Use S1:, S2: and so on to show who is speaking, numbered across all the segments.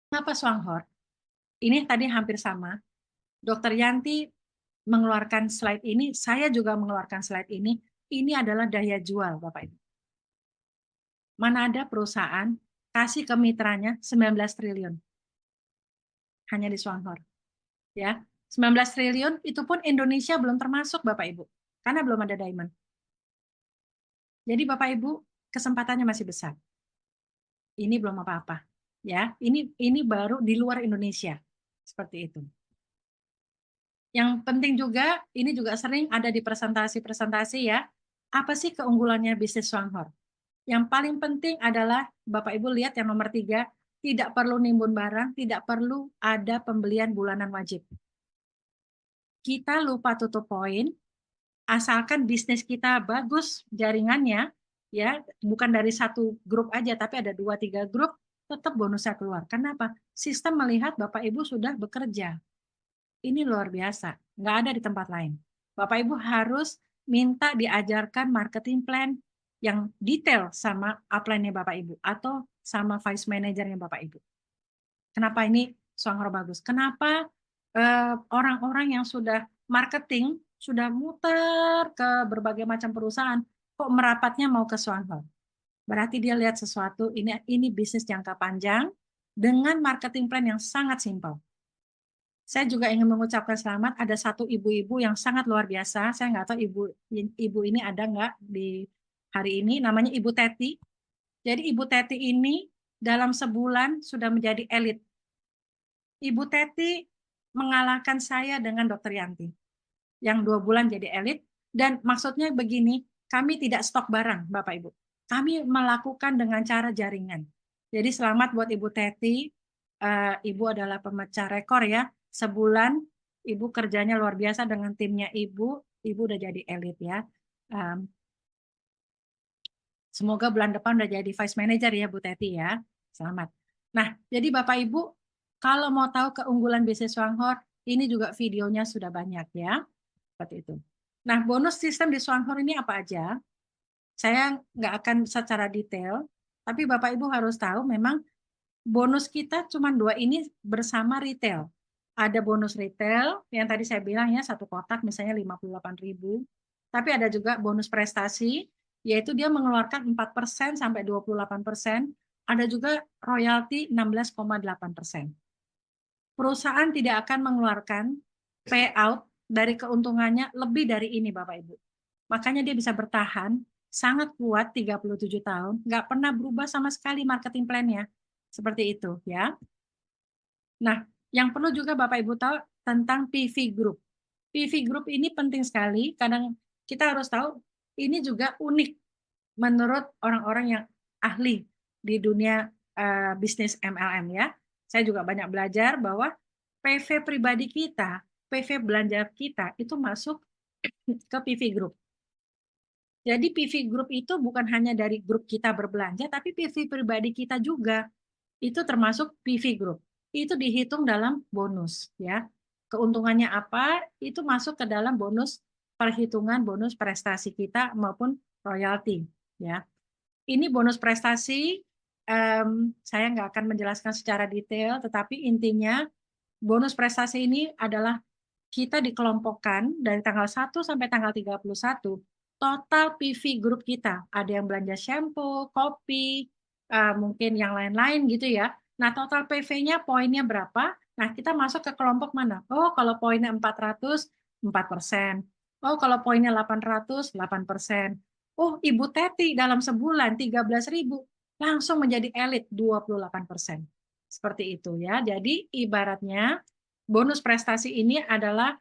S1: Kenapa Swanghor? Ini tadi hampir sama. Dokter Yanti mengeluarkan slide ini, saya juga mengeluarkan slide ini. Ini adalah daya jual, Bapak Ibu. Mana ada perusahaan kasih ke mitranya 19 triliun hanya di Swanghor, ya. 19 triliun itu pun Indonesia belum termasuk, Bapak Ibu, karena belum ada diamond. Jadi Bapak Ibu, kesempatannya masih besar. Ini belum apa-apa, ya. Ini baru di luar Indonesia. Seperti itu. Yang penting juga, ini juga sering ada di presentasi-presentasi ya. Apa sih keunggulannya bisnis Swanghor? Yang paling penting adalah Bapak Ibu lihat yang nomor 3, tidak perlu nimbun barang, tidak perlu ada pembelian bulanan wajib. Kita lupa tutup poin, asalkan bisnis kita bagus jaringannya, ya bukan dari satu grup aja, tapi ada 2-3 grup, tetap bonusnya keluar. Kenapa? Sistem melihat Bapak Ibu sudah bekerja. Ini luar biasa, nggak ada di tempat lain. Bapak Ibu harus minta diajarkan marketing plan yang detail sama upline-nya Bapak Ibu atau sama vice manajernya Bapak Ibu. Kenapa ini Swanghor bagus? Kenapa orang-orang yang sudah marketing sudah muter ke berbagai macam perusahaan kok merapatnya mau ke Swanghor? Berarti dia lihat sesuatu ini bisnis jangka panjang dengan marketing plan yang sangat simpel. Saya juga ingin mengucapkan selamat, ada satu ibu-ibu yang sangat luar biasa, saya nggak tahu ibu ini ada nggak di hari ini, namanya Ibu Teti. Jadi Ibu Teti ini dalam sebulan sudah menjadi elit. Ibu Teti mengalahkan saya dengan Dokter Yanti, yang 2 bulan jadi elit, dan maksudnya begini, kami tidak stok barang, Bapak Ibu. Kami melakukan dengan cara jaringan. Jadi selamat buat Ibu Teti, Ibu adalah pemecah rekor ya, sebulan Ibu kerjanya luar biasa dengan timnya Ibu udah jadi elit ya. Semoga bulan depan udah jadi vice manager ya Bu Teti ya. Selamat. Nah, jadi Bapak Ibu, kalau mau tahu keunggulan bisnis Swanghor, ini juga videonya sudah banyak ya. Seperti itu. Nah, bonus sistem di Swanghor ini apa aja? Saya nggak akan secara detail, tapi Bapak Ibu harus tahu memang bonus kita cuma 2 ini bersama retail. Ada bonus retail yang tadi saya bilang ya, satu kotak misalnya 58.000. Tapi ada juga bonus prestasi, yaitu dia mengeluarkan 4% sampai 28%. Ada juga royalti 16,8%. Perusahaan tidak akan mengeluarkan payout dari keuntungannya lebih dari ini Bapak Ibu. Makanya dia bisa bertahan sangat kuat 37 tahun, nggak pernah berubah sama sekali marketing plan-nya. Seperti itu ya. Nah, yang perlu juga Bapak Ibu tahu tentang PV Group. PV Group ini penting sekali, kadang kita harus tahu ini juga unik menurut orang-orang yang ahli di dunia bisnis MLM ya. Saya juga banyak belajar bahwa PV pribadi kita, PV belanja kita itu masuk ke PV Group. Jadi PV Group itu bukan hanya dari grup kita berbelanja, tapi PV pribadi kita juga. Itu termasuk PV Group. Itu dihitung dalam bonus ya. Keuntungannya apa? Itu masuk ke dalam bonus perhitungan bonus prestasi kita maupun royalti ya. Ini bonus prestasi saya nggak akan menjelaskan secara detail, tetapi intinya bonus prestasi ini adalah kita dikelompokkan dari tanggal 1 sampai tanggal 31, total PV grup kita. Ada yang belanja shampoo, kopi, mungkin yang lain-lain gitu ya. Nah, total PV-nya poinnya berapa? Nah, kita masuk ke kelompok mana? Oh, kalau poinnya 400, 4%. Oh, kalau poinnya 800, 8%. Oh, Ibu Teti dalam sebulan 13.000 langsung menjadi elit 28%. Seperti itu ya. Jadi ibaratnya bonus prestasi ini adalah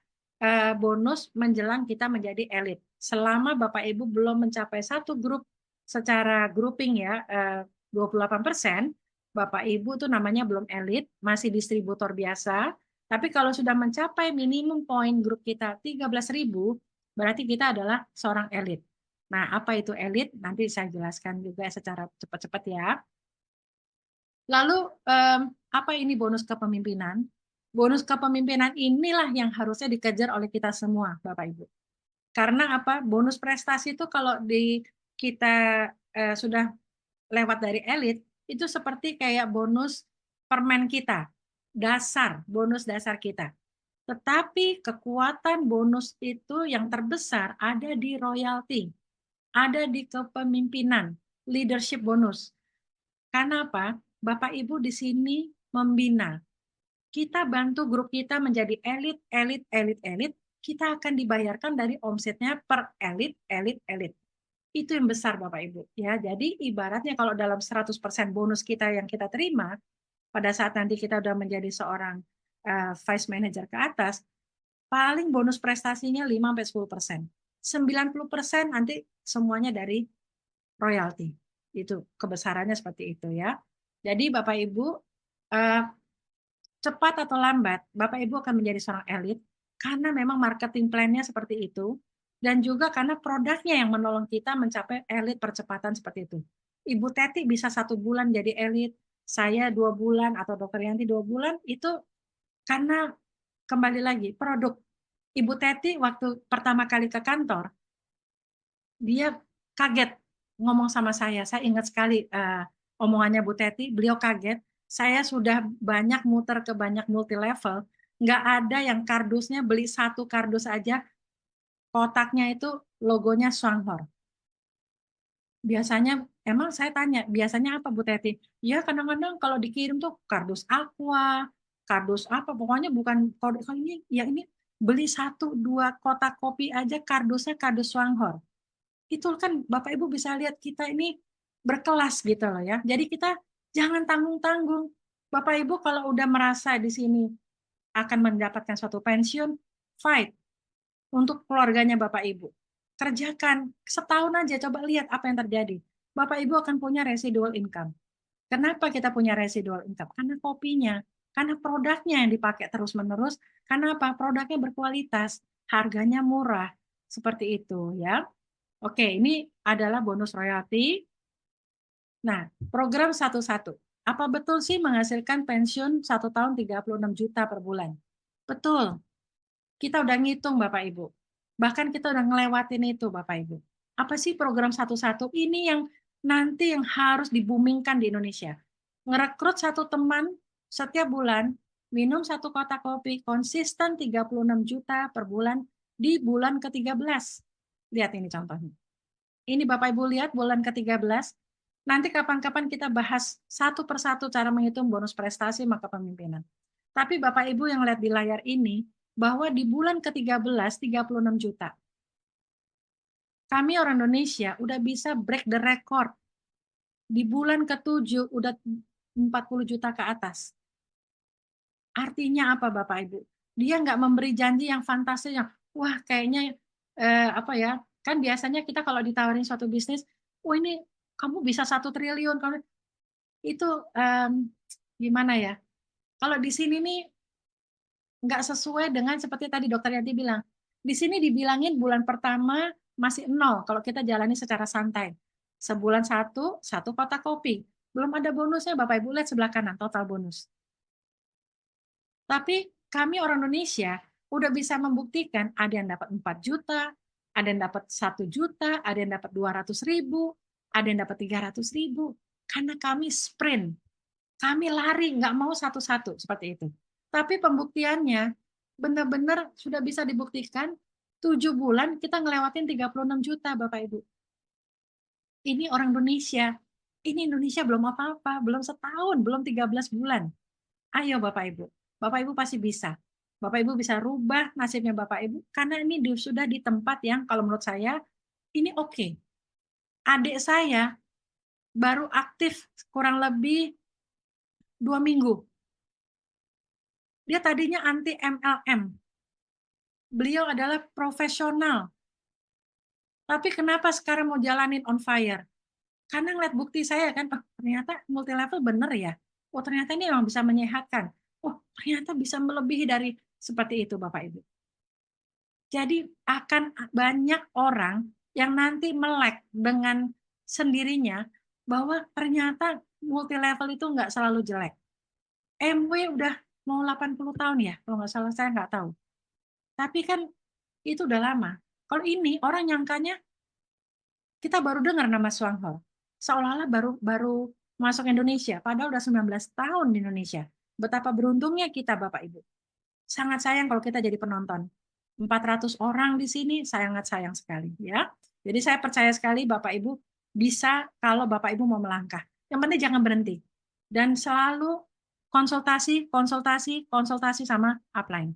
S1: bonus menjelang kita menjadi elit. Selama Bapak Ibu belum mencapai satu grup secara grouping ya, 28%, Bapak Ibu itu namanya belum elit, masih distributor biasa. Tapi kalau sudah mencapai minimum poin grup kita 13.000, berarti kita adalah seorang elit. Nah, apa itu elit? Nanti saya jelaskan juga secara cepat-cepat ya. Lalu apa ini bonus kepemimpinan? Bonus kepemimpinan inilah yang harusnya dikejar oleh kita semua, Bapak Ibu. Karena apa? Bonus prestasi itu kalau di kita sudah lewat dari elit, itu seperti kayak bonus permen kita, bonus dasar kita. Tetapi kekuatan bonus itu yang terbesar ada di royalti, ada di kepemimpinan, leadership bonus. Karena apa? Bapak Ibu di sini membina. Kita bantu grup kita menjadi elit, elit, elit, elit. Kita akan dibayarkan dari omsetnya per elit, elit, elit. Itu yang besar Bapak Ibu. Ya, jadi ibaratnya kalau dalam 100% bonus kita yang kita terima, pada saat nanti kita udah menjadi seorang vice manager ke atas, paling bonus prestasinya 5-10%. 90% nanti semuanya dari royalti. Itu kebesarannya seperti itu ya. Jadi Bapak Ibu, cepat atau lambat, Bapak Ibu akan menjadi seorang elit karena memang marketing plan-nya seperti itu dan juga karena produknya yang menolong kita mencapai elit percepatan seperti itu. Ibu Teti bisa 1 bulan jadi elit, saya 2 bulan atau Dokter Yanti 2 bulan, itu karena kembali lagi produk. Ibu Teti waktu pertama kali ke kantor, dia kaget ngomong sama saya ingat sekali omongannya Bu Teti, beliau kaget, saya sudah banyak muter ke banyak multi level, nggak ada yang kardusnya beli 1 kardus aja, kotaknya itu logonya Swanghor. Biasanya emang saya tanya, "Biasanya apa Bu Teti?" "Ya kadang-kadang kalau dikirim tuh kardus Aqua, kardus apa, pokoknya bukan kalo ini ya ini beli 1, 2 kotak kopi aja kardusnya kardus Swanghor." Itu kan Bapak Ibu bisa lihat kita ini berkelas gitu loh ya. Jadi kita jangan tanggung-tanggung. Bapak Ibu kalau udah merasa di sini akan mendapatkan suatu pensiun, fight untuk keluarganya Bapak Ibu. Kerjakan, setahun aja coba lihat apa yang terjadi. Bapak Ibu akan punya residual income. Kenapa kita punya residual income? Karena kopinya, karena produknya yang dipakai terus-menerus, karena apa? Produknya berkualitas, harganya murah, seperti itu ya. Oke, ini adalah bonus royalti. Nah, program 1-1. Apa betul sih menghasilkan pensiun 1 tahun 36 juta per bulan? Betul. Kita udah ngitung Bapak Ibu. Bahkan kita udah ngelewatin itu Bapak Ibu. Apa sih program 1-1? Ini yang nanti yang harus di-booming-kan di Indonesia. Ngerekrut 1 teman setiap bulan, minum 1 kotak kopi, konsisten 36 juta per bulan di bulan ke-13. Lihat ini contohnya. Ini Bapak Ibu lihat bulan ke-13, nanti kapan-kapan kita bahas satu persatu cara menghitung bonus prestasi maka pemimpinan. Tapi Bapak Ibu yang lihat di layar ini, bahwa di bulan ke-13, 36 juta. Kami orang Indonesia udah bisa break the record. Di bulan ke-7 udah 40 juta ke atas. Artinya apa Bapak Ibu? Dia nggak memberi janji yang fantastis yang, wah kayaknya apa ya, kan biasanya kita kalau ditawarin suatu bisnis, oh ini kamu bisa 1 triliun, kamu itu gimana ya? Kalau di sini nih nggak sesuai dengan seperti tadi Dokter Yanti bilang. Di sini dibilangin bulan pertama masih 0 kalau kita jalani secara santai. Sebulan 1 kotak kopi. Belum ada bonusnya Bapak Ibu lihat sebelah kanan total bonus. Tapi kami orang Indonesia udah bisa membuktikan ada yang dapat 4 juta, ada yang dapat 1 juta, ada yang dapat 200.000, ada yang dapat 300.000. Karena kami sprint, kami lari, nggak mau satu-satu seperti itu. Tapi pembuktiannya benar-benar sudah bisa dibuktikan 7 bulan kita ngelewatin 36 juta Bapak Ibu. Ini orang Indonesia. Ini Indonesia belum apa-apa, belum setahun, belum 13 bulan. Ayo Bapak Ibu. Bapak Ibu pasti bisa. Bapak Ibu bisa rubah nasibnya Bapak Ibu karena ini sudah di tempat yang kalau menurut saya ini oke. Adik saya baru aktif kurang lebih 2 minggu. Dia tadinya anti MLM. Beliau adalah profesional. Tapi kenapa sekarang mau jalanin on fire? Karena ngeliat bukti saya kan, oh, ternyata multi level bener ya. Oh ternyata ini memang bisa menyehatkan. Oh ternyata bisa melebihi dari seperti itu Bapak Ibu. Jadi akan banyak orang yang nanti melek dengan sendirinya bahwa ternyata multi level itu nggak selalu jelek. MW udah mau 80 tahun ya, kalau nggak salah saya nggak tahu. Tapi kan itu udah lama. Kalau ini orang nyangkanya kita baru dengar nama Swanghor. Seolah-olah baru baru masuk Indonesia, padahal udah 19 tahun di Indonesia. Betapa beruntungnya kita Bapak Ibu. Sangat sayang kalau kita jadi penonton. 400 orang di sini sangat sayang sekali ya. Jadi saya percaya sekali Bapak Ibu bisa kalau Bapak Ibu mau melangkah. Yang penting jangan berhenti. Dan selalu konsultasi, konsultasi, konsultasi sama upline.